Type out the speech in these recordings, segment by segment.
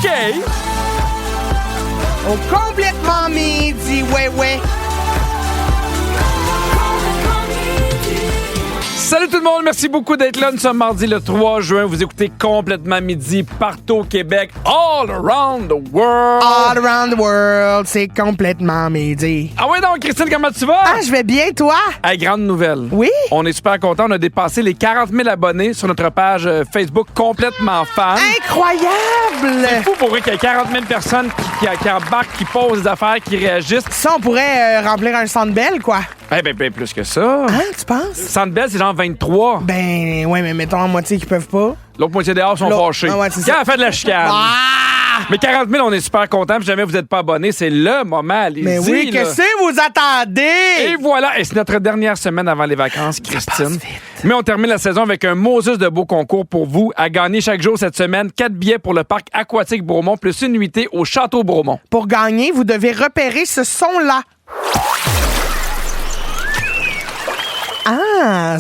OK. Au complètement midi, ouais. Salut tout le monde, merci beaucoup d'être là. Nous sommes mardi le 3 juin. Vous écoutez Complètement Midi partout au Québec, all around the world. All around the world, c'est complètement midi. Ah ouais donc, Christine, comment tu vas? Ah, je vais bien, toi? Hey, grande nouvelle. Oui? On est super contents. On a dépassé les 40 000 abonnés sur notre page Facebook Complètement Fan. Incroyable! C'est fou pour vrai qu'il y ait 40 000 personnes qui embarquent, qui posent des affaires, qui réagissent. Ça, on pourrait remplir un Centre Bell, quoi. Eh ben, plus que ça. Hein, tu penses? Centre Bell, c'est genre 23. Ben, ouais, mais mettons la moitié qui peuvent pas. L'autre moitié dehors sont L'autre- fâchés. Ah ouais, c'est Quand ça. on fait de la chicane. Ah! Mais 40 000, on est super contents. Si jamais vous n'êtes pas abonné, c'est le moment. Allez-y. Mais oui, là. qu'est-ce que vous attendez? Et voilà. Et c'est notre dernière semaine avant les vacances, Christine. passe vite. Mais on termine la saison avec un Moses de beaux concours pour vous. À gagner chaque jour cette semaine, 4 billets pour le parc aquatique Bromont, plus une nuitée au Château Bromont. Pour gagner, vous devez repérer ce son-là. Ah,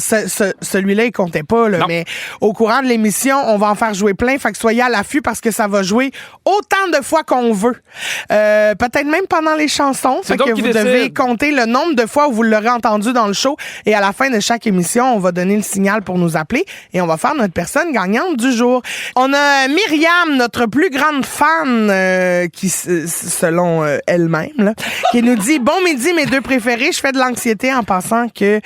celui-là, il comptait pas, là, Non. mais au courant de l'émission, on va en faire jouer plein, fait que soyez à l'affût parce que ça va jouer autant de fois qu'on veut. Peut-être même pendant les chansons, C'est fait donc que qui vous décide. devez compter le nombre de fois où vous l'aurez entendu dans le show et à la fin de chaque émission, on va donner le signal pour nous appeler et on va faire notre personne gagnante du jour. On a Myriam, notre plus grande fan, qui, selon elle-même, là, qui nous dit « Bon midi, mes deux préférés, je fais de l'anxiété en pensant que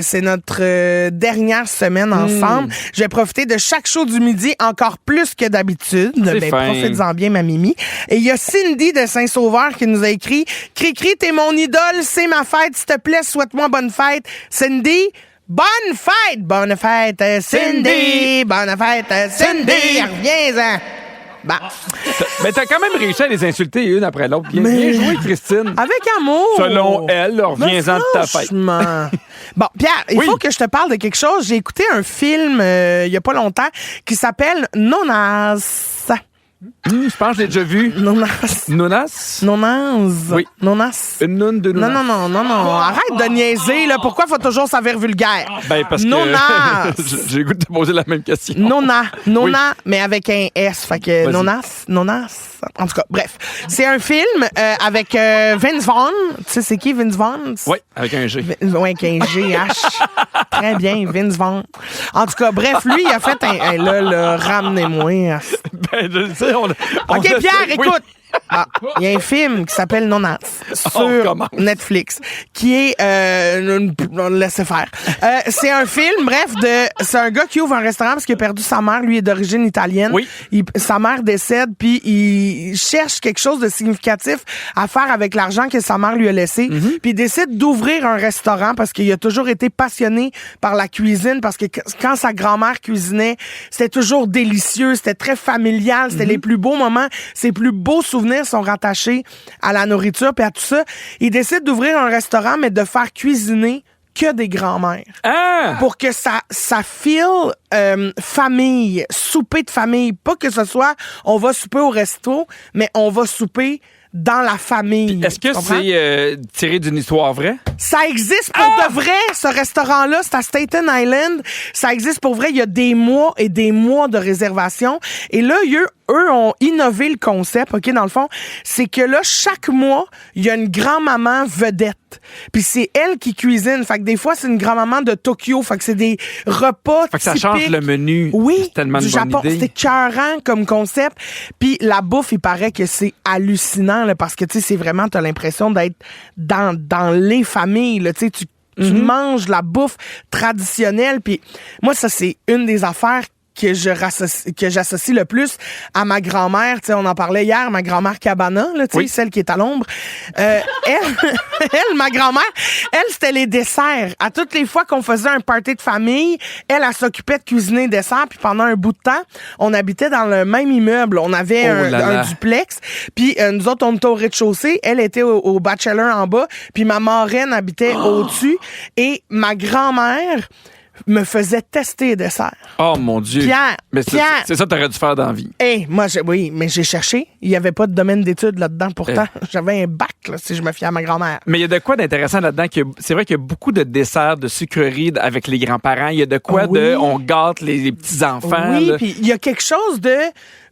c'est notre dernière semaine ensemble. Je vais profiter de chaque show du midi encore plus que d'habitude. C'est Ben, fin. profitez-en bien, ma Mimi. » Et il y a Cindy de Saint-Sauveur qui nous a écrit « Cri-cri, t'es mon idole, c'est ma fête, s'il te plaît, souhaite-moi bonne fête. » Cindy, bonne fête! Bonne fête, Cindy! Bonne fête, Cindy! Reviens-en! Bah, Mais t'as quand même réussi à les insulter une après l'autre. Bien, Mais- bien joué, Christine. avec amour! Selon elle, reviens-en de ta fête. Franchement. Bon, Pierre, il Oui. faut que je te parle de quelque chose. J'ai écouté un film il y a pas longtemps qui s'appelle Nonas. Je pense que je l'ai déjà vu. Nonas. Nonas? Nonas. Oui. Nonas. Une noune de Non, Nonas. non. Arrête de niaiser, là. Pourquoi faut toujours s'avérer vulgaire? Ben, parce que Nonas. j'ai le goût de te poser la même question. Nona, Oui. mais avec un S. Fait que Vas-y. Nonas. En tout cas, bref. C'est un film avec Vince Vaughn. Tu sais, c'est qui Vince Vaughn? Oui, avec un G. Oui, avec un GH. Très bien, Vince Vaughn. En tout cas, bref, lui, il a fait un là, ramenez-moi. Ben, je le sais, OK, Pierre, Oui. écoute. Ah, il y a un film qui s'appelle Nonas sur commence. Netflix qui est on le laisse faire. C'est un film, bref, c'est un gars qui ouvre un restaurant parce qu'il a perdu sa mère. Lui est d'origine italienne. Oui. Sa mère décède puis il cherche quelque chose de significatif à faire avec l'argent que sa mère lui a laissé. Puis il décide d'ouvrir un restaurant parce qu'il a toujours été passionné par la cuisine parce que quand sa grand-mère cuisinait, c'était toujours délicieux, c'était très familial, c'était les plus beaux moments, ses plus beaux souvenirs sont rattachés à la nourriture puis à tout ça. Il décide d'ouvrir un restaurant, mais de faire cuisiner que des grands-mères. Ah! Pour que ça feel famille, souper de famille. Pas que ce soit, on va souper au resto, mais on va souper dans la famille. Est-ce que Tu comprends? c'est tiré d'une histoire vraie? Ça existe pour de vrai, ce restaurant-là. C'est à Staten Island. Ça existe pour vrai. Il y a des mois et des mois de réservation. Et là, eux ont innové le concept, OK, dans le fond. C'est que là, chaque mois, il y a une grand-maman vedette. Puis c'est elle qui cuisine. Fait que des fois, c'est une grand-maman de Tokyo. Fait que c'est des repas Fait que ça typiques. change le menu. Oui, C'est tellement du une bonne Japon. idée. C'était écœurant comme concept. Puis la bouffe, il paraît que c'est hallucinant là, parce que tu sais, c'est vraiment, t'as l'impression d'être dans les familles. Là, tu sais, tu manges la bouffe traditionnelle. Puis moi, ça, c'est une des affaires que j'associe le plus à ma grand-mère. Tu sais, on en parlait hier, ma grand-mère Cabana, là, tu sais, Oui. celle qui est à l'ombre. Elle, ma grand-mère, elle, c'était les desserts. À toutes les fois qu'on faisait un party de famille, elle s'occupait de cuisiner des desserts. Puis pendant un bout de temps, on habitait dans le même immeuble. On avait un duplex. Puis nous autres, on était au rez-de-chaussée. Elle était au bachelor en bas. Puis ma marraine habitait au-dessus. Et ma grand-mère me faisait tester les desserts. Oh mon Dieu. Pierre, Mais Pierre. c'est ça que t'aurais dû faire dans la vie. Oui, mais j'ai cherché. Il n'y avait pas de domaine d'études là-dedans. Pourtant, j'avais un bac, là, si je me fiais à ma grand-mère. Mais il y a de quoi d'intéressant là-dedans. C'est vrai qu'il y a beaucoup de desserts, de sucreries avec les grands-parents. Il y a de quoi Oui. on gâte les petits-enfants. Oui, là. puis il y a quelque chose de...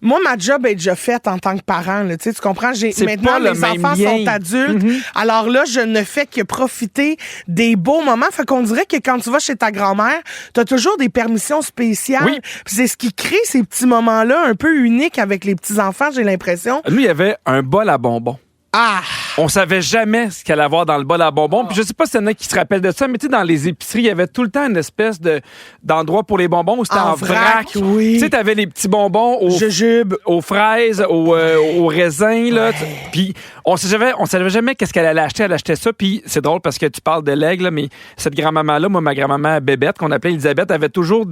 Moi, ma job est déjà faite en tant que parent. Là. Tu comprends? Maintenant, mes enfants sont adultes. Alors là, je ne fais que profiter des beaux moments. Fait qu'on dirait que quand tu vas chez ta grand-mère, t'as toujours des permissions spéciales. Oui. Puis c'est ce qui crée ces petits moments-là un peu uniques avec les petits-enfants, j'ai l'impression. Nous, il y avait un bol à bonbons. Ah! On savait jamais ce qu'il allait avoir dans le bol à bonbons. Puis je sais pas s'il y en a qui se rappellent de ça, mais tu sais, dans les épiceries, il y avait tout le temps une espèce d'endroit pour les bonbons où c'était en vrac. Oui. Tu sais, t'avais les petits bonbons aux fraises, aux raisins, là. Puis on savait jamais qu'est-ce qu'elle allait acheter. Elle achetait ça. Puis c'est drôle parce que tu parles de l'aigle, là, mais cette grand-maman-là, moi, ma grand-maman Bébête, qu'on appelait Elisabeth, avait toujours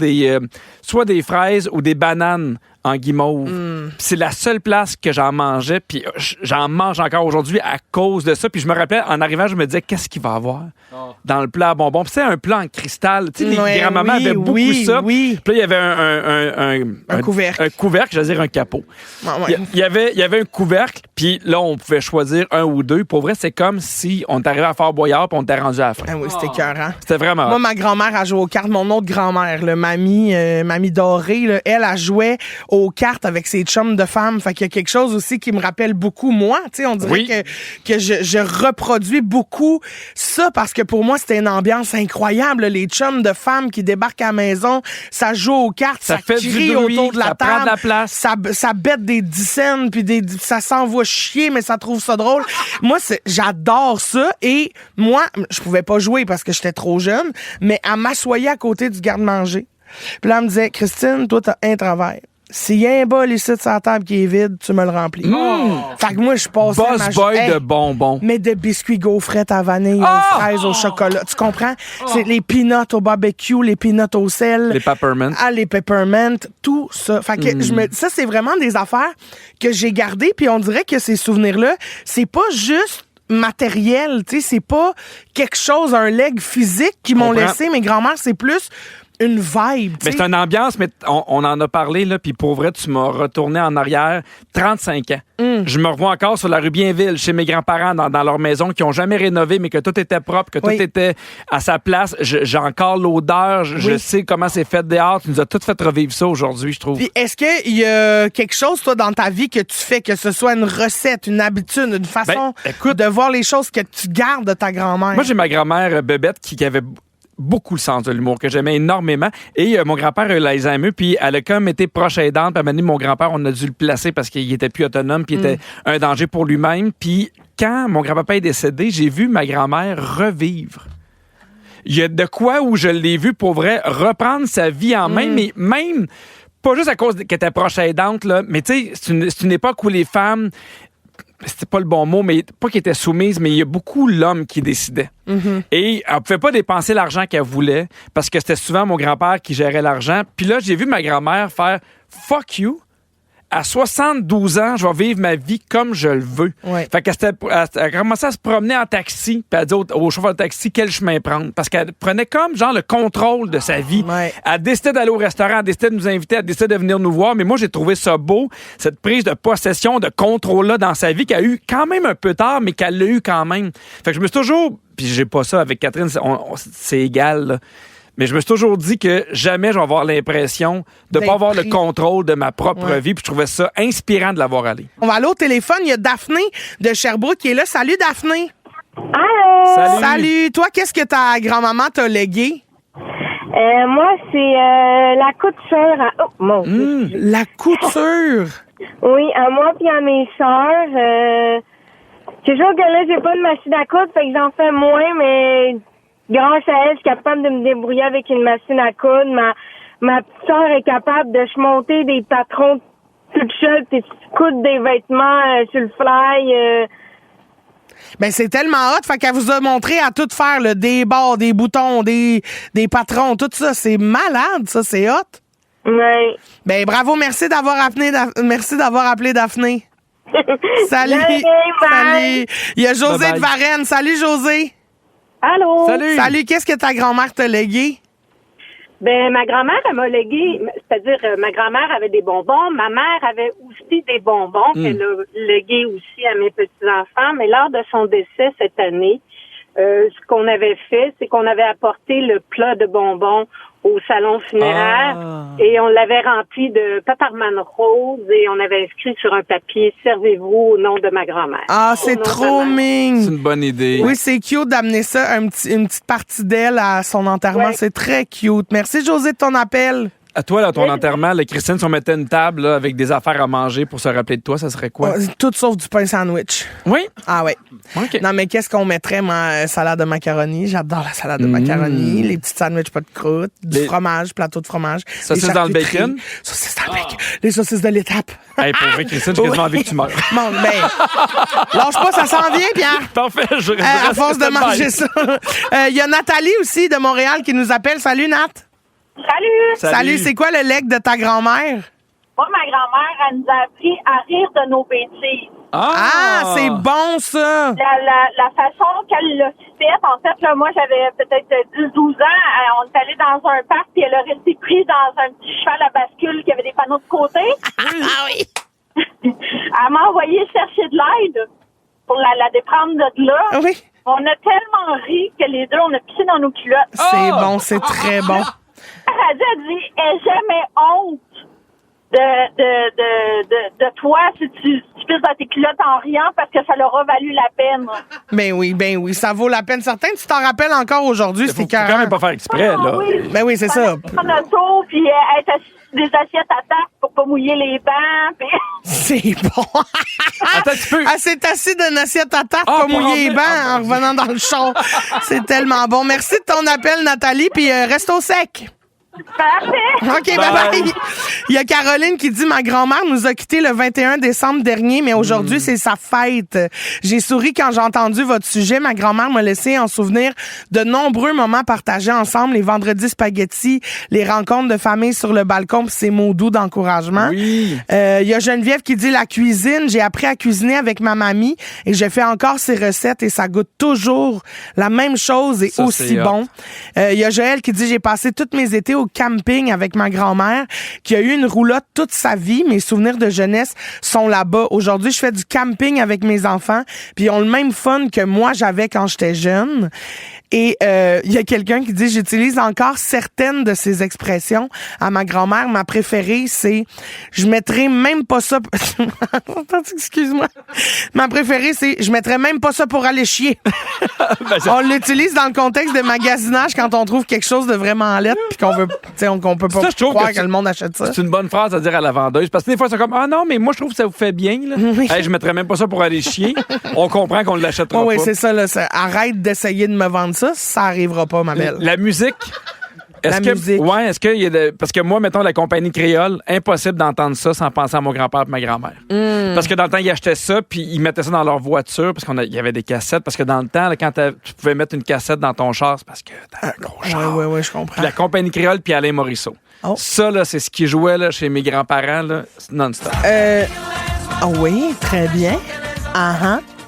soit des fraises ou des bananes en guimauve. C'est la seule place que j'en mangeais, puis j'en mange encore aujourd'hui à cause de ça. Puis je me rappelais, en arrivant, je me disais, qu'est-ce qu'il va y avoir dans le plat à bonbons? Puis c'est un plat en cristal. Tu sais, les grand-mamans avaient beaucoup ça. Oui. Puis là, il y avait un couvercle. Un couvercle, je veux dire un capot. Il y avait un couvercle, puis là, on pouvait choisir un ou deux. Pour vrai, c'est comme si on t'arrivait à Fort Boyard, puis on t'était rendu à la fin. Ah oui, c'était écœurant. C'était vraiment... Moi, ma grand-mère a joué aux cartes. Mon autre grand-mère, là, mamie Dorée, là, elle a joué aux cartes avec ses chums de femmes. Fait qu'il y a quelque chose aussi qui me rappelle beaucoup moi. Tu sais, on dirait que je reproduis beaucoup ça parce que pour moi, c'était une ambiance incroyable. Là. Les chums de femmes qui débarquent à la maison, ça joue aux cartes, ça fait crie du bruit, autour de la ça table. prend de la place. Ça bête des dizaines, puis ça s'envoie chier, mais ça trouve ça drôle. Moi, j'adore ça. Et moi, je pouvais pas jouer parce que j'étais trop jeune, mais elle m'assoyait à côté du garde-manger. Puis là, elle me disait, Christine, toi, t'as un travail. S'il y a un bol ici de sa table qui est vide, tu me le remplis. Fait que moi, je passais Boss boy de bonbons. Mais de biscuits gaufrettes à vanille, aux fraises, au chocolat. Tu comprends? C'est les peanuts au barbecue, les peanuts au sel. Les peppermint. Les peppermint, tout ça. Fait que ça, c'est vraiment des affaires que j'ai gardées. Puis on dirait que ces souvenirs-là, c'est pas juste matériel, tu sais, c'est pas quelque chose, un leg physique qui m'ont laissé mes grands-mères, c'est plus une vibe. Mais c'est une ambiance, mais on en a parlé, là, puis pour vrai, tu m'as retourné en arrière 35 ans. Je me revois encore sur la rue Bienville, chez mes grands-parents, dans leur maison, qui ont jamais rénové, mais que tout était propre, que tout était à sa place. J'ai encore l'odeur, je sais comment c'est fait dehors. Tu nous as tout fait revivre ça aujourd'hui, je trouve. Puis est-ce qu'il y a quelque chose, toi, dans ta vie que tu fais, que ce soit une recette, une habitude, une façon de voir les choses que tu gardes de ta grand-mère? Moi, j'ai ma grand-mère Bébête qui avait beaucoup le sens de l'humour, que j'aimais énormément. Et mon grand-père a eu l'Alzheimer, puis elle a comme été proche aidante. Puis à un moment donné, mon grand-père, on a dû le placer parce qu'il était plus autonome, puis il était un danger pour lui-même. Puis quand mon grand-papa est décédé, j'ai vu ma grand-mère revivre. Il y a de quoi où je l'ai vu, pour vrai, reprendre sa vie en main, mais même, pas juste à cause qu'elle était proche aidante, là, mais tu sais, c'est une époque où les femmes... C'était pas le bon mot, mais pas qu'elle était soumise, mais il y a beaucoup l'homme qui décidait. Et elle pouvait pas dépenser l'argent qu'elle voulait parce que c'était souvent mon grand-père qui gérait l'argent. Puis là, j'ai vu ma grand-mère faire « fuck you ». À 72 ans, je vais vivre ma vie comme je le veux. Ouais. Fait qu'elle a commencé à se promener en taxi, puis elle dit au chauffeur de taxi quel chemin prendre. Parce qu'elle prenait comme genre le contrôle de sa vie. Ouais. Elle décidait d'aller au restaurant, elle décidait de nous inviter, elle décidait de venir nous voir. Mais moi, j'ai trouvé ça beau, cette prise de possession, de contrôle-là dans sa vie qu'elle a eu quand même un peu tard, mais qu'elle l'a eu quand même. Fait que je me suis toujours... Puis j'ai pas ça avec Catherine, c'est égal, là. Mais je me suis toujours dit que jamais je vais avoir l'impression de ne pas avoir le contrôle de ma propre vie. Puis je trouvais ça inspirant de l'avoir allé. On va aller au téléphone. Il y a Daphné de Sherbrooke qui est là. Salut, Daphné. Allô. Salut. Toi, qu'est-ce que ta grand-maman t'a légué? Moi, c'est la couture. La couture? Oui, à moi puis à mes sœurs. C'est sûr que là, j'ai pas de machine à coudre, fait que j'en fais moins, mais... Grâce à elle, je suis capable de me débrouiller avec une machine à coudre. Ma petite sœur est capable de se monter des patrons toute seule puis coudre des vêtements sur le fly. Ben, c'est tellement hot. Fait qu'elle vous a montré à tout faire, là, des bords, des boutons, des patrons, tout ça. C'est malade, ça. C'est hot. Oui. Ben, bravo. Merci d'avoir appelé Daphné. Salut. Salut. Il y a José de Varennes. Salut, José. Allô? Salut, qu'est-ce que ta grand-mère t'a légué? Ben, ma grand-mère, elle m'a légué, c'est-à-dire, ma grand-mère avait des bonbons, ma mère avait aussi des bonbons qu'elle a légué aussi à mes petits-enfants, mais lors de son décès cette année, ce qu'on avait fait, c'est qu'on avait apporté le plat de bonbons au salon funéraire et on l'avait rempli de paparman rose et on avait inscrit sur un papier « Servez-vous au nom de ma grand-mère ». Ah, c'est trop mignon. C'est une bonne idée. Oui, c'est cute d'amener ça, une petite partie d'elle à son enterrement. Ouais. C'est très cute. Merci, Josée, de ton appel. À toi, là, ton enterrement, là, Christine, si on mettait une table là, avec des affaires à manger pour se rappeler de toi, ça serait quoi? Tout sauf du pain sandwich. Oui? Ah ouais. OK. Non, mais qu'est-ce qu'on mettrait, moi? Salade de macaroni. J'adore la salade de macaroni. Les petits sandwichs pas de croûte. Du fromage, plateau de fromage. Saucisses dans le bacon? Saucisses dans le bacon. Les saucisses de l'étape. Hey, pour vrai, Christine, j'ai quasiment envie que tu meurs. Bon, ben, lâche pas, ça s'en vient, Pierre. Parfait, je À force de manger ça. Il y a Nathalie aussi de Montréal qui nous appelle. Salut, Nat. Salut, c'est quoi le legs de ta grand-mère? Moi, ma grand-mère, elle nous a appris à rire de nos bêtises. Ah, c'est bon, ça! La façon qu'elle l'a faite, en fait, là, moi, j'avais peut-être 10-12 ans. On est allé dans un parc, puis elle a resté prise dans un petit cheval à bascule qui avait des panneaux de côté. Ah oui! Elle m'a envoyé chercher de l'aide pour la déprendre de là. Oui. On a tellement ri que les deux, on a pissé dans nos culottes. C'est bon, c'est très bon. Elle dit, aie jamais honte de toi si tu pisses dans tes culottes en riant parce que ça leur a valu la peine. Ben oui, ça vaut la peine. Certain, tu t'en rappelles encore aujourd'hui, Faut c'est quand même pas faire exprès, là. Oui. Ben oui, c'est ça. En auto, puis être assis sur des assiettes à table pour pas mouiller les bancs. Puis... C'est bon. Attends un petit peu. Elle s'est assise d'une assiette à tarte, Ah, pas pour mouiller les en bancs venir. en revenant dans le char. C'est tellement bon. Merci de ton appel, Nathalie, puis reste au sec. Parfait. OK, bye-bye. Il y a Caroline qui dit « Ma grand-mère nous a quittés le 21 décembre dernier, mais aujourd'hui, c'est sa fête. J'ai souri quand j'ai entendu votre sujet. Ma grand-mère m'a laissé en souvenir de nombreux moments partagés ensemble, les vendredis spaghettis, les rencontres de famille sur le balcon, puis ces mots doux d'encouragement. Oui. Il y a Geneviève qui dit « La cuisine, j'ai appris à cuisiner avec ma mamie et je fais encore ses recettes et ça goûte toujours la même chose et Ça, aussi c'est hot. bon. Il y a Joël qui dit « J'ai passé tous mes étés au camping avec ma grand-mère qui a eu une roulotte toute sa vie. Mes souvenirs de jeunesse sont là-bas. Aujourd'hui, je fais du camping avec mes enfants puis ils ont le même fun que moi j'avais quand j'étais jeune. » Et il y a quelqu'un qui dit « J'utilise encore certaines de ces expressions à ma grand-mère. Ma préférée, c'est « Je mettrai même pas ça... » Excuse-moi. Ma préférée, c'est « Je mettrai même pas ça pour aller chier. » On l'utilise dans le contexte de magasinage quand on trouve quelque chose de vraiment laid puis qu'on veut, qu'on peut pas Ça, je trouve croire que que le monde achète ça. C'est une bonne phrase à dire à la vendeuse. Parce que des fois, c'est comme, ah non, mais moi, je trouve que ça vous fait bien, là. Oui. Hey, je mettrais même pas ça pour aller chier. On comprend qu'on ne l'achètera Oui, pas. c'est ça, là. Arrête d'essayer de me vendre ça. Ça arrivera pas, ma belle. La musique. Musique. Ouais, est-ce qu'il y a parce que moi, mettons, la compagnie créole, impossible d'entendre ça sans penser à mon grand-père et ma grand-mère. Parce que dans le temps, ils achetaient ça, puis ils mettaient ça dans leur voiture, parce qu'il y avait des cassettes. Parce que dans le temps, là, quand tu pouvais mettre une cassette dans ton char, c'est parce que t'as un gros char. Oui, je comprends. Puis la compagnie créole, puis Alain Morisseau. Oh. Ça, là, c'est ce qui jouait là, chez mes grands-parents, là, non-stop. Oui, très bien.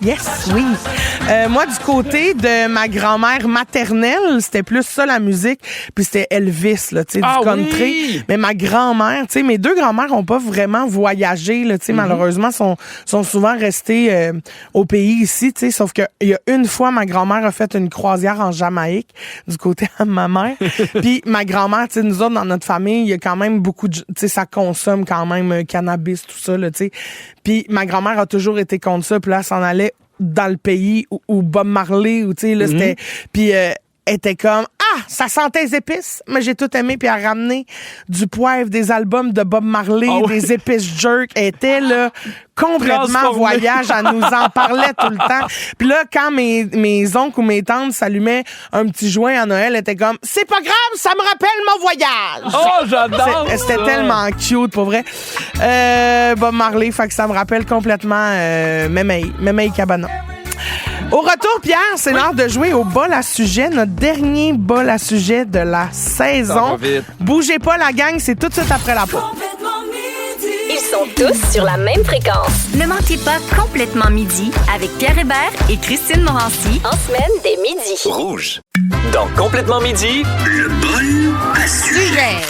Yes, oui. Moi, du côté de ma grand-mère maternelle, c'était plus ça, la musique. Puis c'était Elvis, là, tu sais, du country. Oui! Mais ma grand-mère, tu sais, mes deux grand-mères ont pas vraiment voyagé, là, tu sais, malheureusement, sont souvent restées au pays ici, tu sais. Sauf que il y a une fois, ma grand-mère a fait une croisière en Jamaïque, du côté de ma mère. Puis ma grand-mère, tu sais, nous autres, dans notre famille, il y a quand même beaucoup de... Tu sais, ça consomme quand même cannabis, tout ça, là, tu sais. Puis ma grand-mère a toujours été contre ça. Puis là, elle s'en allait dans le pays où Bob Marley, où, tu sais, là, c'était... Puis elle était comme... Ah, ça sentait les épices, mais j'ai tout aimé. Puis elle a ramené du poivre, des albums de Bob Marley, des épices jerk. Elle était, là, complètement Transformée. voyage. Elle nous en parlait tout le temps. Puis là, quand mes oncles ou mes tantes s'allumaient un petit joint à Noël, elle était comme... C'est pas grave, ça me rappelle mon voyage! Oh, j'adore! C'était tellement cute, pour vrai. Bob Marley, fait que ça me rappelle complètement Mémé Cabana. Au retour, Pierre, c'est l'heure de jouer au bol à sujet, notre dernier bol à sujet de la saison. va vite. Bougez pas, la gang, c'est tout de suite après la pause. Ils sont tous sur la même fréquence. Ne manquez pas Complètement Midi avec Pierre Hébert et Christine Morancy. En semaine, dès midi. Rouge. Dans Complètement Midi, le bol à sujet.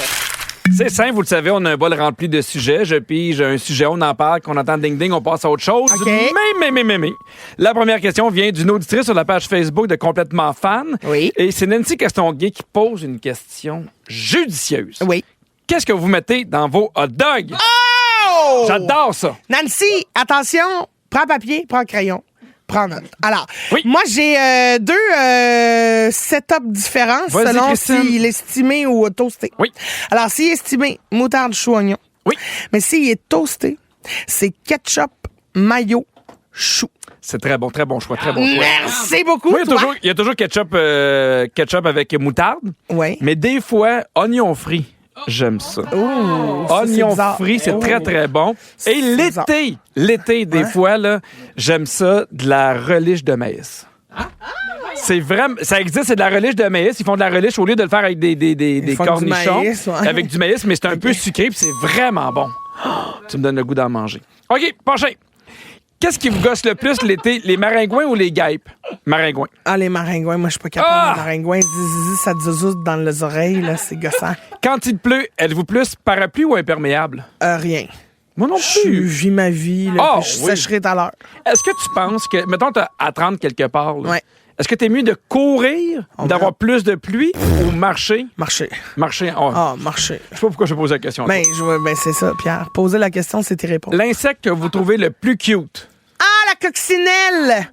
C'est simple, vous le savez, on a un bol rempli de sujets. Je pige un sujet, on en parle, qu'on entend ding-ding, on passe à autre chose. OK. Mais. La première question vient d'une auditrice sur la page Facebook de Complètement Fan. Oui. Et c'est Nancy Castonguay qui pose une question judicieuse. Oui. Qu'est-ce que vous mettez dans vos hot dogs? Oh! J'adore ça. Nancy, attention, prends papier, prends crayon. Prends note. Alors, Oui. moi, j'ai deux setups différents Vas-y, selon Christine. s'il est estimé ou toasté. Oui. Alors, s'il est estimé, moutarde, chou, oignon. Oui. Mais s'il est toasté, c'est ketchup, mayo, chou. C'est très bon choix, très bon choix. Merci beaucoup. Oui, toi. il y a toujours ketchup avec moutarde. Oui. Mais des fois, oignon frit. J'aime ça. Oh, ça, c'est Oignon bizarre. frit, c'est Oh. très, très bon. Et bizarre. l'été, des fois, là, j'aime ça, de la relish de maïs. C'est vraiment, ça existe, c'est de la relish de maïs. Ils font de la relish au lieu de le faire avec des font du cornichons. maïs, ouais. Avec du maïs, mais c'est un peu sucré, puis c'est vraiment bon. Tu me donnes le goût d'en manger. OK, prochain. Qu'est-ce qui vous gosse le plus l'été, les maringouins ou les guêpes? Maringouins. Ah, les maringouins, moi, je suis pas capable. Ah! Les maringouins, zizi, ça zouzoute dans les oreilles, là, c'est gossant. Quand il pleut, êtes-vous plus parapluie ou imperméable? Rien. Moi non Je plus. vis ma vie, là, Ah, puis je oui. sécherai tout à l'heure. Est-ce que tu penses que, mettons, t'as à 30 quelque part, là, Ouais. est-ce que t'es mieux de courir, On d'avoir verra. plus de pluie ou marcher? Marcher. Marcher. Oh, Ah, marcher. Je sais pas pourquoi je pose la question. Ben, c'est ça, Pierre. Poser la question, c'est tes réponses. L'insecte que vous trouvez le plus cute? Ah, la coccinelle!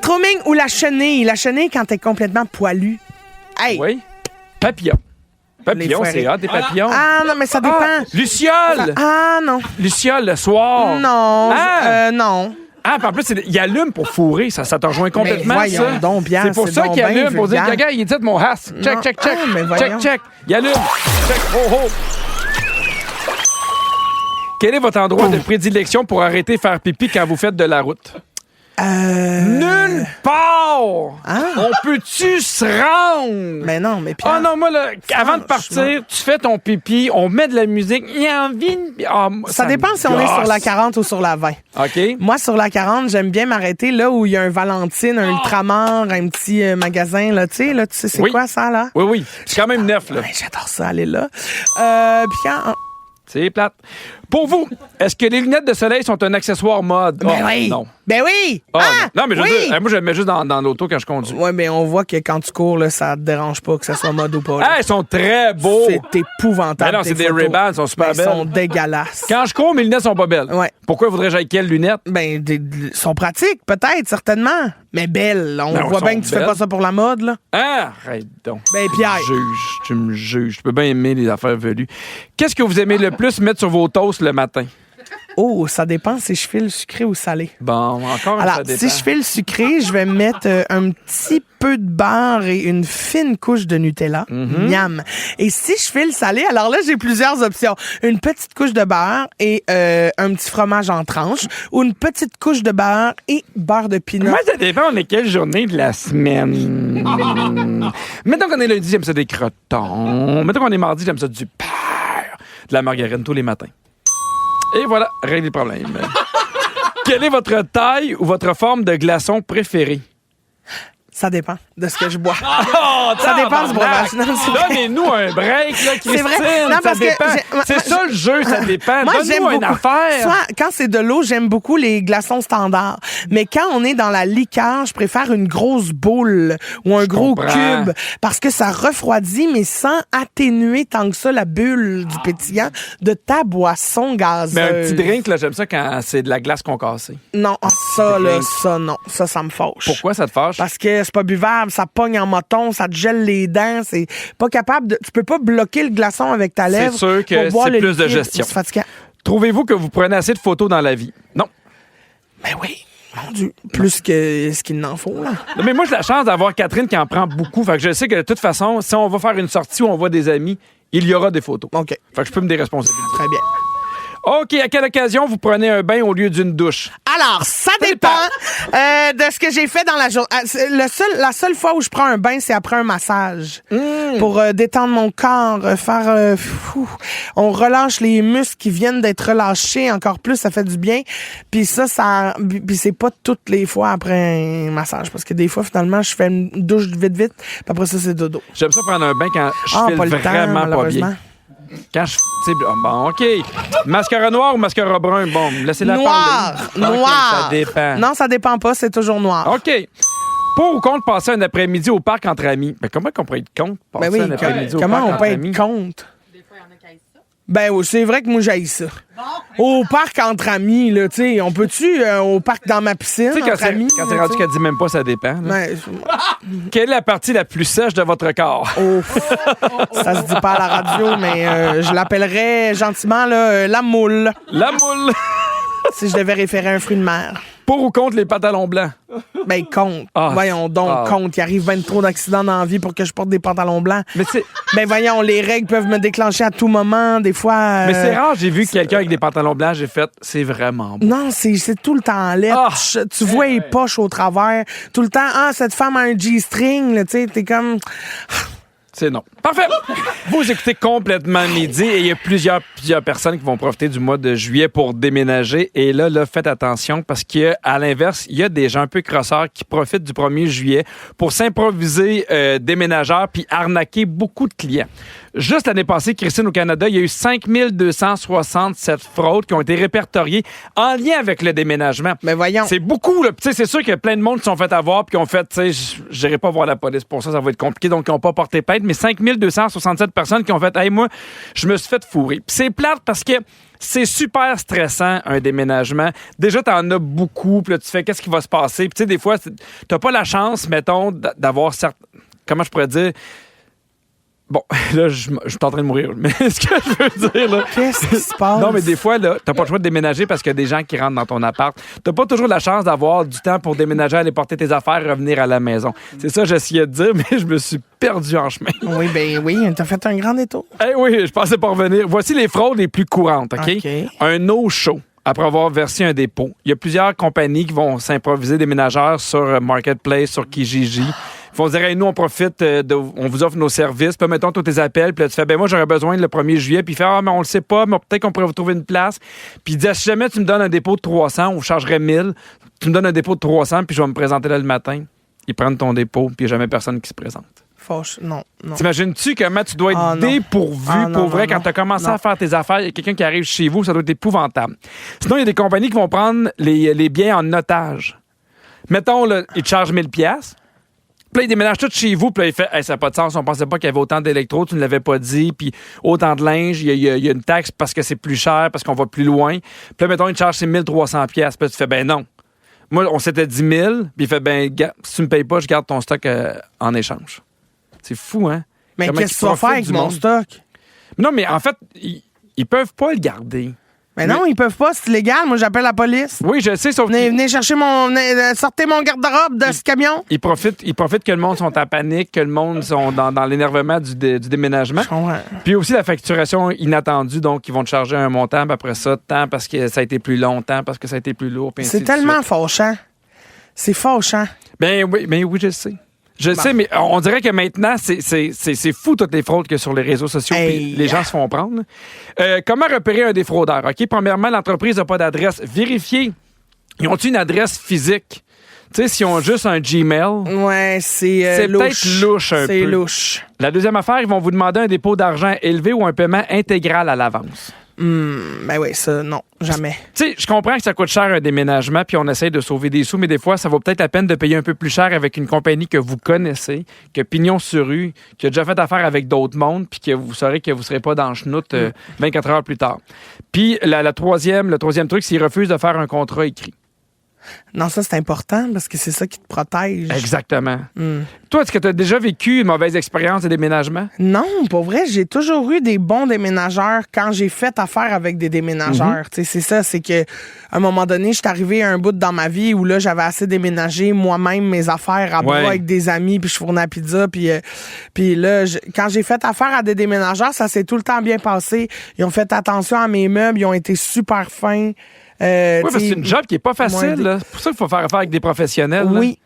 Tromming ou la chenille? La chenille, quand t'es complètement poilu. Hey! Oui. Papillon. Papillon, Les c'est foirés. hot, des papillons. Ah, non, mais ça dépend. Ah, Luciole! Ah, non. Luciole, le soir. Non. Ah! Non. Ah, puis en plus, il allume pour fourrer. Ça te rejoint complètement, Mais voyons ça. donc, Pierre, c'est pour c'est ça donc qu'il bien allume, pour dire, vulgaire. gaga, il est dit mon has. Check, Non. check. Ah, mais voyons. Check. Il allume. Check. Oh, oh. Quel est votre endroit de prédilection pour arrêter de faire pipi quand vous faites de la route? Nulle part! Ah. On peut-tu se rendre? Mais non, mais Pierre. Oh non, moi, là, avant de partir, tu fais ton pipi, on met de la musique, il y a envie de... Ah, Ça me dépend si on est sur la gosse. 40 ou sur la 20. OK. Moi, sur la 40, j'aime bien m'arrêter là où il y a un Valentine, un Ultramar, un petit magasin, là, tu sais, c'est Oui. quoi ça, là? Oui. C'est quand même neuf, là. Ouais, j'adore ça, aller là. Puis quand... C'est plate. Pour vous, est-ce que les lunettes de soleil sont un accessoire mode? Ben Oh, oui! Non. Ben oui! Ah, Ah! non, mais je veux oui! dire, moi, je le mets juste dans l'auto quand je conduis. Ouais, mais on voit que quand tu cours, là, ça te dérange pas que ça soit mode ou pas. là. Ah, ils sont très beaux. C'est épouvantable. Ben non, c'est tes des photos. Ray-Ban, ils sont super Ben, belles. Ils sont dégueulasses. Quand je cours, mes lunettes sont pas belles. Ouais. Pourquoi voudrais-je avec quelles lunettes? Ben, sont pratiques, peut-être, certainement. Mais belles. On Ben, voit elles bien sont que tu fais belles. pas ça pour la mode, là. Ah, arrête donc. Ben, Pierre. Tu me juges. Tu peux bien aimer les affaires velues. Qu'est-ce que vous aimez le plus mettre sur vos toasts le matin? Oh, ça dépend si je file sucré ou salé. Bon, encore Alors, ça dépend. si je file sucré, je vais mettre un petit peu de beurre et une fine couche de Nutella. Miam. Et si je file salé, alors là, j'ai plusieurs options. Une petite couche de beurre et un petit fromage en tranches ou une petite couche de beurre et beurre de pinot. Moi, ça dépend, on est quelle journée de la semaine. Mettons qu'on est lundi, j'aime ça des crotons. Mettons qu'on est mardi, j'aime ça du beurre. De la margarine tous les matins. Et voilà, réglé le problème. Quelle est votre taille ou votre forme de glaçon préférée? Ça dépend de ce que je bois. Oh, Ça dépend du breuvage. Non, c'est vrai. Donnez-nous un break, là, Christine. C'est vrai. Non, ça parce que dépend. j'ai- C'est ça le jeu, ça dépend. Moi, j'aime Donne-nous une beaucoup. affaire. Soit, quand c'est de l'eau, j'aime beaucoup les glaçons standards. Mais quand on est dans la liqueur, je préfère une grosse boule ou un gros comprends. cube parce que ça refroidit, mais sans atténuer tant que ça la bulle du pétillant de ta boisson gazeuse. Mais un petit drink, là, j'aime ça quand c'est de la glace concassée. Non, ça, là, drink. ça, non. Ça me fâche. Pourquoi ça te fâche? Parce que c'est pas buvable, ça pogne en moton, ça te gèle les dents, c'est pas capable de... Tu peux pas bloquer le glaçon avec ta lèvre. C'est sûr que pour boire c'est le plus de liquide. gestion. C'est fatigant. Trouvez-vous que vous prenez assez de photos dans la vie? Non. Ben oui, mon Dieu. Plus que ce qu'il n'en faut, là. Non, mais moi, j'ai la chance d'avoir Catherine qui en prend beaucoup. Fait que je sais que de toute façon, si on va faire une sortie où on voit des amis, il y aura des photos. OK, Fait que je peux me déresponsabiliser. très bien. OK, à quelle occasion vous prenez un bain au lieu d'une douche? Alors, ça dépend de ce que j'ai fait dans la journée. La seule fois où je prends un bain, c'est après un massage. Pour détendre mon corps, on relâche les muscles qui viennent d'être relâchés encore plus, ça fait du bien. Puis puis c'est pas toutes les fois après un massage. Parce que des fois, finalement, je fais une douche vite, puis après ça, c'est dodo. J'aime ça prendre un bain quand je Ah, file pas le temps, vraiment pas malheureusement. bien. Quand je... tu sais, bon, OK. Mascara noir ou mascara brun? Bon, laissez-la Noir. parler. OK, Noir. ça dépend. Non, ça dépend pas, c'est toujours noir. OK. Pour ou contre passer un après-midi au parc entre amis? Ben, comment qu'on pourrait être contre passer Ben oui, un après-midi au comment parc on entre peut amis? être contre? Ben oui, c'est vrai que moi j'haïs ça. Au parc entre amis, là, tu sais, on peut-tu au parc dans ma piscine Tu sais, quand entre amis? c'est là, rendu tu sais? qu'elle dit même pas, ça dépend. là. Ben, Quelle est la partie la plus sèche de votre corps? oh, ça se dit pas à la radio, mais je l'appellerais gentiment là, la moule, La moule! si je devais référer à un fruit de mer. Pour ou contre les pantalons blancs? Ben, compte. Ah, Voyons donc, ah. compte. Il arrive bien trop d'accidents dans la vie pour que je porte des pantalons blancs. Mais c'est... Ben, voyons, les règles peuvent me déclencher à tout moment. Des fois. Mais c'est rare, j'ai vu quelqu'un avec des pantalons blancs, j'ai fait, c'est vraiment beau. Non, c'est tout le temps laid. Ah. Tu vois les poches au travers. Tout le temps, cette femme a un G-string, là, tu sais, t'es comme. C'est non. Parfait! Vous écoutez complètement Midi et il y a plusieurs personnes qui vont profiter du mois de juillet pour déménager. Et là, faites attention parce qu'à l'inverse, il y a des gens un peu crosseurs qui profitent du 1er juillet pour s'improviser déménageurs puis arnaquer beaucoup de clients. Juste l'année passée, Christine, au Canada, il y a eu 5267 fraudes qui ont été répertoriées en lien avec le déménagement. Mais voyons. C'est beaucoup, là. Tu sais, c'est sûr qu'il y a plein de monde qui sont fait avoir puis qui ont fait, tu sais, j'irai pas voir la police pour ça, ça va être compliqué, donc ils n'ont pas porté plainte. Mais 5267 personnes qui ont fait, hey, moi, je me suis fait fourrer. Puis c'est plate parce que c'est super stressant, un déménagement. Déjà, t'en as beaucoup, puis là, tu fais, qu'est-ce qui va se passer? Puis tu sais, des fois, t'as pas la chance, mettons, d'avoir comment je pourrais dire... Bon, là, je suis en train de mourir. Mais ce que je veux dire, là... Qu'est-ce qui se passe? Non, mais des fois, là, t'as pas le choix de déménager parce qu'il y a des gens qui rentrent dans ton appart. T'as pas toujours la chance d'avoir du temps pour déménager, aller porter tes affaires, revenir à la maison. C'est ça que j'essayais de dire, mais je me suis perdu en chemin. Oui, t'as fait un grand détour. Eh oui, je pensais pas revenir. Voici les fraudes les plus courantes, OK? OK. Un no-show après avoir versé un dépôt. Il y a plusieurs compagnies qui vont s'improviser déménageurs sur Marketplace, sur Kijiji. Ils vont dire, hey, nous, on profite, on vous offre nos services, puis mettons tous tes appels, puis là, tu fais, ben moi, j'aurais besoin le 1er juillet, puis il fait, ah, mais on le sait pas, mais peut-être qu'on pourrait vous trouver une place. Puis il dit, si jamais tu me donnes un dépôt de 300, on chargerait 1000, tu me donnes un dépôt de 300, puis je vais me présenter là le matin. Ils prennent ton dépôt, puis il n'y a jamais personne qui se présente. Fauche. Non. T'imagines-tu comment tu dois être Ah, non. dépourvu Ah, non, pour vrai non, quand tu as commencé non. à faire tes affaires? Il y a quelqu'un qui arrive chez vous, ça doit être épouvantable. Sinon, il y a des compagnies qui vont prendre les biens en otage. Mettons, là, ils te chargent 1000$. Puis là, ils déménagent tout chez vous. Puis là, il fait, hey, ça n'a pas de sens. On pensait pas qu'il y avait autant d'électro. Tu ne l'avais pas dit. Puis autant de linge. Il y a une taxe parce que c'est plus cher, parce qu'on va plus loin. Puis là, mettons, ils te chargent 1300$. Puis là, tu fais, ben non. Moi, on s'était dit 1000$. Puis il fait, ben, si tu me payes pas, je garde ton stock en échange. C'est fou, hein? Mais Comment qu'est-ce que tu ils vas faire avec profitent du mon monde. stock? Non, mais en fait, ils peuvent pas le garder. Mais non, ils peuvent pas, c'est illégal. Moi, j'appelle la police. Oui, je sais, sauf Venez chercher sortez mon garde-robe de ce camion. ils profitent que le monde sont en panique, que le monde sont dans l'énervement du déménagement. Je comprends. Puis aussi la facturation inattendue, donc ils vont te charger un montant, puis après ça, tant parce que ça a été plus long, tant parce que ça a été plus lourd. puis ainsi C'est de tellement suite. fâchant. C'est fâchant. Ben oui, je sais. Je sais, mais on dirait que maintenant, c'est fou toutes les fraudes que sur les réseaux sociaux, puis les gens se font prendre. Comment repérer un défraudeur? OK, premièrement, l'entreprise n'a pas d'adresse. Vérifiez. Ils ont-ils une adresse physique? Tu sais, s'ils ont juste un Gmail, Ouais, c'est louche. peut-être louche un peu. C'est louche. La deuxième affaire, ils vont vous demander un dépôt d'argent élevé ou un paiement intégral à l'avance. Ben oui, ça, non, jamais. Tu sais, je comprends que ça coûte cher un déménagement, puis on essaie de sauver des sous, mais des fois, ça vaut peut-être la peine de payer un peu plus cher avec une compagnie que vous connaissez, que pignon sur rue, qui a déjà fait affaire avec d'autres mondes, puis que vous saurez que vous ne serez pas dans le chenoute 24 heures plus tard. Puis le troisième truc, c'est qu'ils refusent de faire un contrat écrit. Non, ça, c'est important parce que c'est ça qui te protège. Exactement. Toi, est-ce que tu as déjà vécu une mauvaise expérience de déménagement? Non, pour vrai, j'ai toujours eu des bons déménageurs quand j'ai fait affaire avec des déménageurs. Tu sais, c'est ça, c'est que à un moment donné, je suis arrivé à un bout dans ma vie où là, j'avais assez déménagé moi-même mes affaires à bras avec des amis, puis je fournais la pizza, puis là, quand j'ai fait affaire à des déménageurs, ça s'est tout le temps bien passé. Ils ont fait attention à mes meubles, ils ont été super fins. Oui, parce que c'est une job qui n'est pas facile. Là. C'est pour ça qu'il faut faire affaire avec des professionnels. Oui.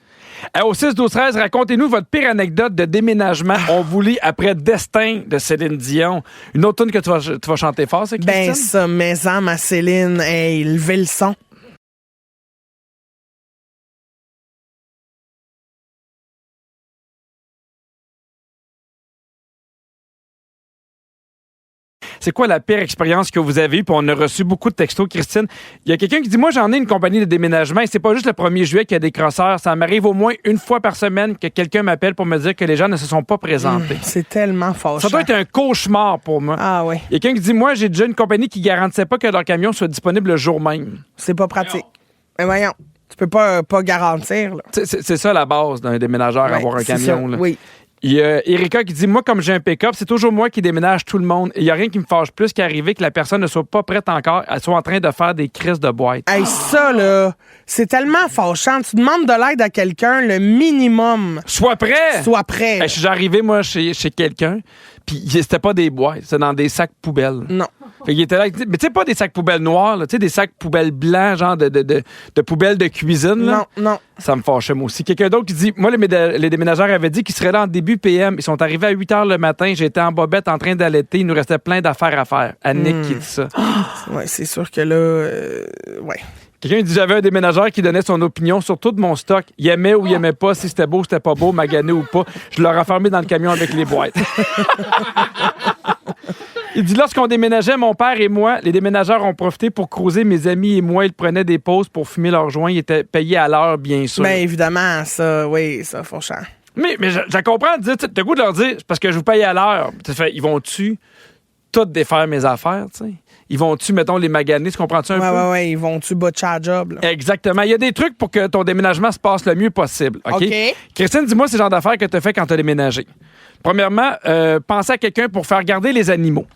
Là. Au 6-12-13, racontez-nous votre pire anecdote de déménagement. On vous lit après Destin de Céline Dion. Une autre tune que tu vas chanter fort, c'est Christine? Ben ça, maison, ma Céline, hey, levez le son. c'est quoi la pire expérience que vous avez eue? Puis on a reçu beaucoup de textos, Christine. Il y a quelqu'un qui dit, moi, j'en ai une compagnie de déménagement et c'est pas juste le 1er juillet qu'il y a des crosseurs. Ça m'arrive au moins une fois par semaine que quelqu'un m'appelle pour me dire que les gens ne se sont pas présentés. C'est tellement fâchant. Ça doit être un cauchemar pour moi. Ah oui. Il y a quelqu'un qui dit, moi, j'ai déjà une compagnie qui garantissait pas que leur camion soit disponible le jour même. C'est pas pratique. Mais voyons, tu peux pas garantir. Là. C'est ça la base d'un déménageur, Ouais, avoir un c'est camion. ça, Là. oui. Il y a Erika qui dit, moi, comme j'ai un pick-up, c'est toujours moi qui déménage tout le monde. Il n'y a rien qui me fâche plus qu'arriver que la personne ne soit pas prête encore, elle soit en train de faire des crises de boîte. Hey, ça, là, c'est tellement fâchant. Tu demandes de l'aide à quelqu'un, le minimum. Sois prêt! Sois prêt. Hey, je suis arrivé, moi, chez quelqu'un, puis c'était pas des boîtes, c'était dans des sacs poubelles. Non. Fait qu'il était là, mais tu sais, pas des sacs poubelles noirs, tu sais, des sacs poubelles blancs, genre de poubelles de cuisine. Là. Non. Ça me fâchait, moi aussi. Quelqu'un d'autre qui dit, moi, les déménageurs avaient dit qu'ils seraient là en début PM. Ils sont arrivés à 8 h le matin. J'étais en bobette en train d'allaiter. Il nous restait plein d'affaires à faire. Annick qui dit ça. Ouais, c'est sûr que là, ouais. Quelqu'un dit, j'avais un déménageur qui donnait son opinion sur tout mon stock. Il aimait ou il aimait pas, si c'était beau, c'était pas beau, magané ou pas. Je l'aurais enfermé dans le camion avec les boîtes. Il dit, lorsqu'on déménageait, mon père et moi, les déménageurs ont profité pour cruiser. Mes amis et moi, ils prenaient des pauses pour fumer leurs joints. Ils étaient payés à l'heure, bien sûr. Bien évidemment, ça, oui, ça, fâchant. Mais je comprends de dire, t'as le goût de leur dire, c'est parce que je vous paye à l'heure. Ils vont-tu tout défaire mes affaires, tu sais? Ils vont-tu, mettons, les maganer, tu comprends-tu un peu? Ouais, ils vont-tu botcher à job, là? Exactement. Il y a des trucs pour que ton déménagement se passe le mieux possible, OK? OK. Christine, dis-moi ces genres d'affaires que tu as fait quand tu as déménagé. Premièrement, penser à quelqu'un pour faire garder les animaux.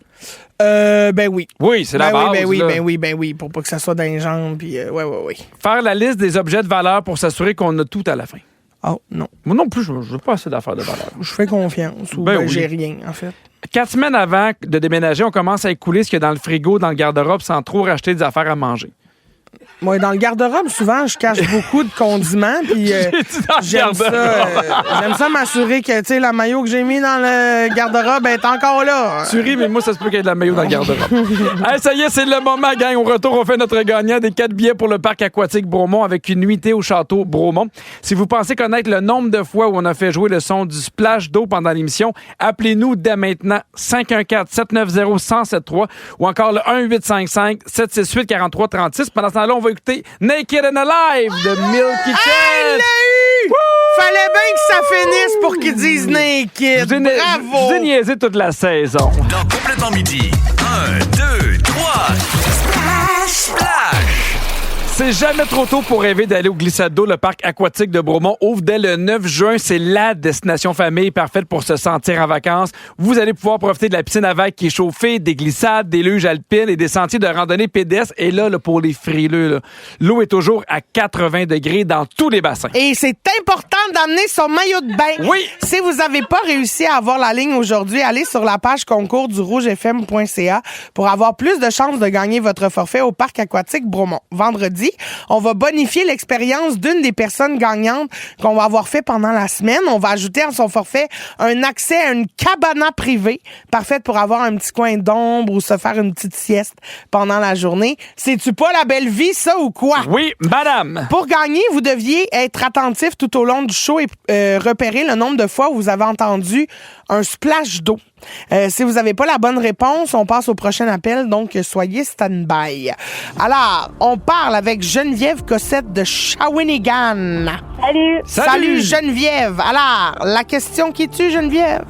Ben oui. Oui, c'est la base. Ben oui, pour pas que ça soit dans les jambes, puis ouais. Faire la liste des objets de valeur pour s'assurer qu'on a tout à la fin. Oh, non. Moi non plus, je veux pas assez d'affaires de valeur. Je fais confiance, ou Ben oui. j'ai rien, en fait. 4 semaines avant de déménager, on commence à écouler ce qu'il y a dans le frigo, dans le garde-robe, sans trop racheter des affaires à manger. Moi, dans le garde-robe, souvent, je cache beaucoup de condiments, puis j'aime ça m'assurer que, tu sais, la maillot que j'ai mis dans le garde-robe est encore là. Tu ris, mais moi, ça se peut qu'il y ait de la maillot dans le garde-robe. Hey, ça y est, c'est le moment, gang. Au retour, on fait notre gagnant des 4 billets pour le parc aquatique Bromont avec une nuitée au château Bromont. Si vous pensez connaître le nombre de fois où on a fait jouer le son du splash d'eau pendant l'émission, appelez-nous dès maintenant 514-790-1073 ou encore le 1-855-768-4336. Pendant ce temps-là, on va écouter Naked and Alive de Milky Chance. Elle l'a eu! Fallait bien que ça finisse pour qu'ils disent naked. Bravo! Je vous ai niaisé toute la saison. Dans Complètement Midi. 1, 2, 3. Splash! C'est jamais trop tôt pour rêver d'aller au glissade d'eau. Le parc aquatique de Bromont ouvre dès le 9 juin. C'est la destination famille parfaite pour se sentir en vacances. Vous allez pouvoir profiter de la piscine à vagues qui est chauffée, des glissades, des luges alpines et des sentiers de randonnée pédestre. Et là, pour les frileux, l'eau est toujours à 80 degrés dans tous les bassins. Et c'est important d'amener son maillot de bain. Oui. Si vous n'avez pas réussi à avoir la ligne aujourd'hui, allez sur la page concours du rougefm.ca pour avoir plus de chances de gagner votre forfait au parc aquatique Bromont. Vendredi, on va bonifier l'expérience d'une des personnes gagnantes qu'on va avoir fait pendant la semaine. On va ajouter à son forfait un accès à une cabana privée, parfaite pour avoir un petit coin d'ombre ou se faire une petite sieste pendant la journée. C'est-tu pas la belle vie, ça, ou quoi? Oui, madame. Pour gagner, vous deviez être attentif tout au long du show et repérer le nombre de fois où vous avez entendu un splash d'eau. Si vous n'avez pas la bonne réponse, on passe au prochain appel, donc soyez stand-by. Alors, on parle avec Geneviève Cossette de Shawinigan. Salut. Salut Geneviève. Alors, la question qui tue, Geneviève.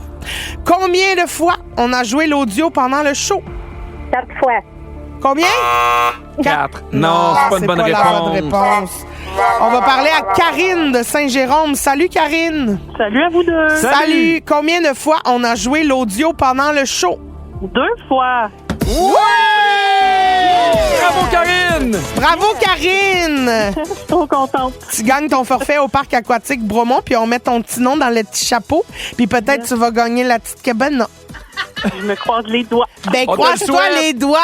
Combien de fois on a joué l'audio pendant le show? 4 fois. Combien? 4. Non, c'est pas une bonne la réponse. bonne réponse. On va parler à Karine de Saint-Jérôme. Salut, Karine. Salut à vous deux. Salut. Combien de fois on a joué l'audio pendant le show? 2 fois. Ouais! Bravo, Karine! Bravo, Karine! Je suis trop contente. Tu gagnes ton forfait au parc aquatique Bromont, puis on met ton petit nom dans le petit chapeau, puis peut-être tu vas gagner la petite cabane. Je me croise les doigts. Ben, On te croise-toi le souhaite. les doigts,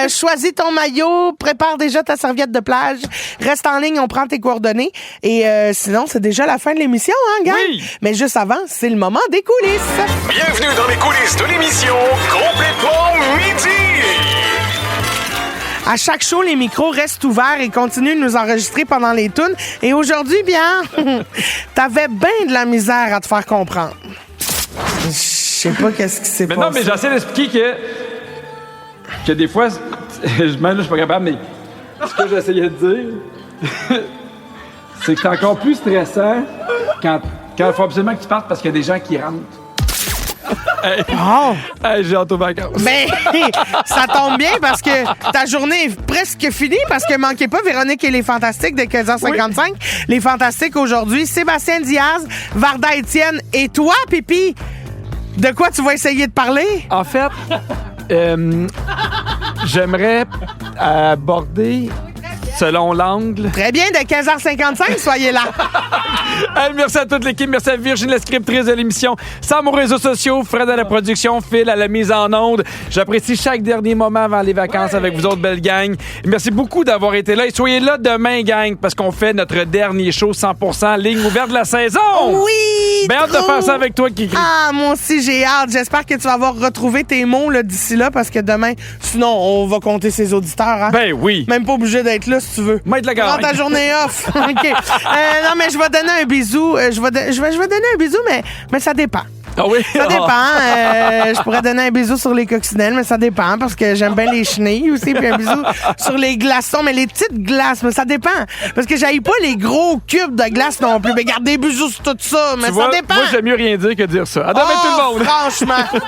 choisis ton maillot, prépare déjà ta serviette de plage, reste en ligne, on prend tes coordonnées, et sinon, c'est déjà la fin de l'émission, hein, gang? Oui. Mais juste avant, c'est le moment des coulisses. Bienvenue dans les coulisses de l'émission Complètement Midi. À chaque show, les micros restent ouverts et continuent de nous enregistrer pendant les tunes. Et aujourd'hui, bien, t'avais bien de la misère à te faire comprendre. Je sais pas qu'est-ce qui s'est Mais passé. non, mais j'essaie d'expliquer que que des fois, même là, je suis pas capable, mais ce que j'essayais de dire, c'est que c'est encore plus stressant quand il faut absolument que tu partes parce qu'il y a des gens qui rentrent. Hey, j'ai hâte aux vacances. Ben, ça tombe bien parce que ta journée est presque finie parce que manquez pas Véronique et les Fantastiques de 15h55. Oui. Les Fantastiques aujourd'hui, Sébastien Diaz, Varda Étienne et toi, Pipi. De quoi tu vas essayer de parler? En fait, j'aimerais aborder selon l'angle. Très bien, de 15h55, soyez là. Hey, merci à toute l'équipe. Merci à Virginie, la scriptrice de l'émission. Sam aux réseaux sociaux, Fred à la production, Phil à la mise en onde. J'apprécie chaque dernier moment avant les vacances avec vous autres, belle gang. Et merci beaucoup d'avoir été là. Et soyez là demain, gang, parce qu'on fait notre dernier show 100% ligne ouverte de la saison. Oui! Ben, hâte de faire ça avec toi, Kiki. Ah, moi aussi, j'ai hâte. J'espère que tu vas avoir retrouvé tes mots là, d'ici là, parce que demain, sinon, on va compter ses auditeurs. Hein? Ben oui. Même pas obligé d'être là si tu veux. Maître la prends ta journée off. OK. Non, mais je vais donner un bisou. Je vais donner un bisou, mais ça dépend. Ah oui? Ça dépend. Je pourrais donner un bisou sur les coccinelles, mais ça dépend parce que j'aime bien les chenilles aussi. Puis un bisou sur les glaçons, mais les petites glaces, mais ça dépend. Parce que j'haïs pas les gros cubes de glace non plus. Mais garde des bisous sur tout ça, mais ça dépend. Moi, j'aime mieux rien dire que dire ça. À demain tout le monde. Franchement.